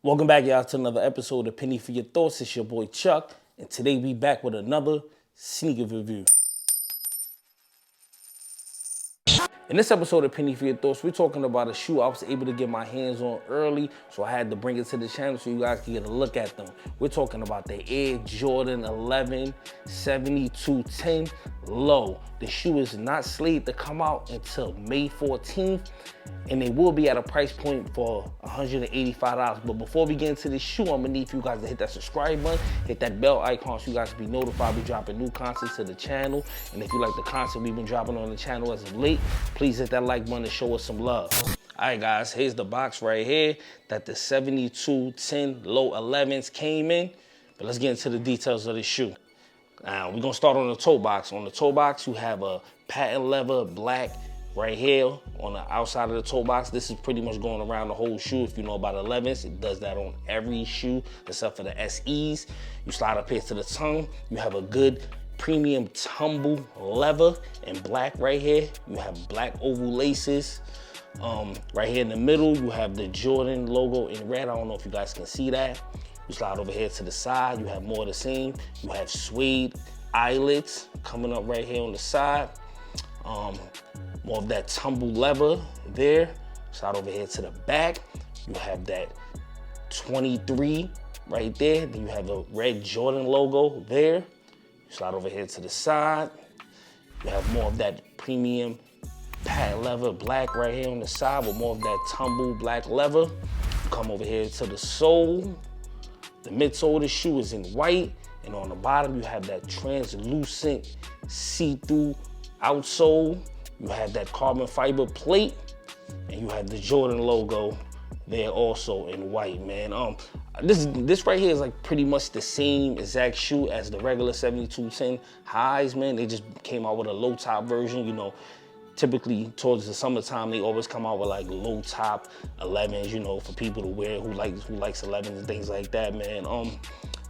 Welcome back, y'all, to another episode of Penny for Your Thoughts. It's your boy Chuck, and today we back with another sneaker review. In this episode of Penny for Your Thoughts, we're talking about a shoe I was able to get my hands on early, so I had to bring it to the channel so you guys can get a look at them. We're talking about the Air Jordan 11 7210 Low. The shoe is not slated to come out until May 14th, and they will be at a price point for $185. But before we get into this shoe, I'm gonna need for you guys to hit that subscribe button, hit that bell icon so you guys can be notified we dropping new content to the channel. And if you like the content we've been dropping on the channel as of late, please hit that like button to show us some love. All right, guys, here's the box right here that the 7210 Low 11s came in. But let's get into the details of this shoe. Now, we're gonna start on the toe box. On the toe box, you have a patent leather black right here on the outside of the toe box. This is pretty much going around the whole shoe. If you know about 11s, it does that on every shoe except for the SEs. You slide up here to the tongue. You have a good premium tumble leather in black right here. You have black oval laces. Right here in the middle, you have the Jordan logo in red. I don't know if you guys can see that. You slide over here to the side, you have more of the same. You have suede eyelets coming up right here on the side. More of that tumble leather there. Slide over here to the back. You have that 23 right there. Then you have the red Jordan logo there. You slide over here to the side. You have more of that premium patent leather black right here on the side with more of that tumble black leather. You come over here to the sole. The midsole of the shoe is in white, and on the bottom you have that translucent see-through outsole. You have that carbon fiber plate, and you have the Jordan logo there also in white, man. This right here is like pretty much the same exact shoe as the regular 7210 highs, man. They just came out with a low top version, you know. Typically towards the summertime, they always come out with like low top 11s, you know, for people to wear who likes 11s and things like that, man.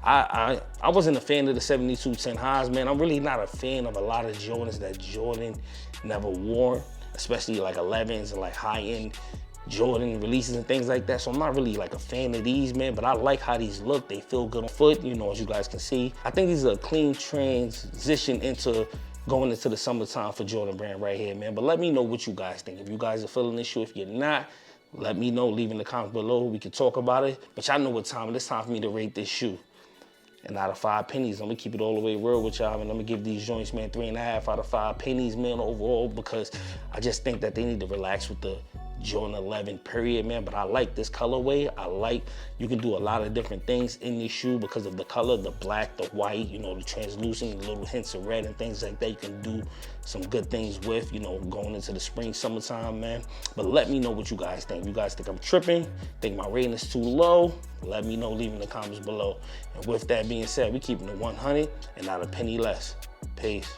I wasn't a fan of the 7210 highs, man. I'm really not a fan of a lot of Jordans that Jordan never wore, especially like 11s and like high-end Jordan releases and things like that. So I'm not really like a fan of these, man, but I like how these look. They feel good on foot, you know, as you guys can see. I think these are a clean transition into going into the summertime for Jordan brand right here, man. But let me know what you guys think. If you guys are feeling this shoe, if you're not, let me know. Leave in the comments below. We can talk about it. But y'all know what time it is. It's time for me to rate this shoe. And out of 5 pennies, I'm gonna keep it all the way real with y'all, and I'm gonna give these joints, man, 3.5 out of 5 pennies, man, overall, because I just think that they need to relax with the Jordan 11 period, man. But I like this colorway. I like, you can do a lot of different things in this shoe because of the color, the black, the white, you know, the translucent, little hints of red and things like that. You can do some good things with, you know, going into the spring, summertime, man. But let me know what you guys think. You guys think I'm tripping? Think my rating is too low? Let me know, leave in the comments below. And with that being said, we keeping it 100 and not a penny less. Peace.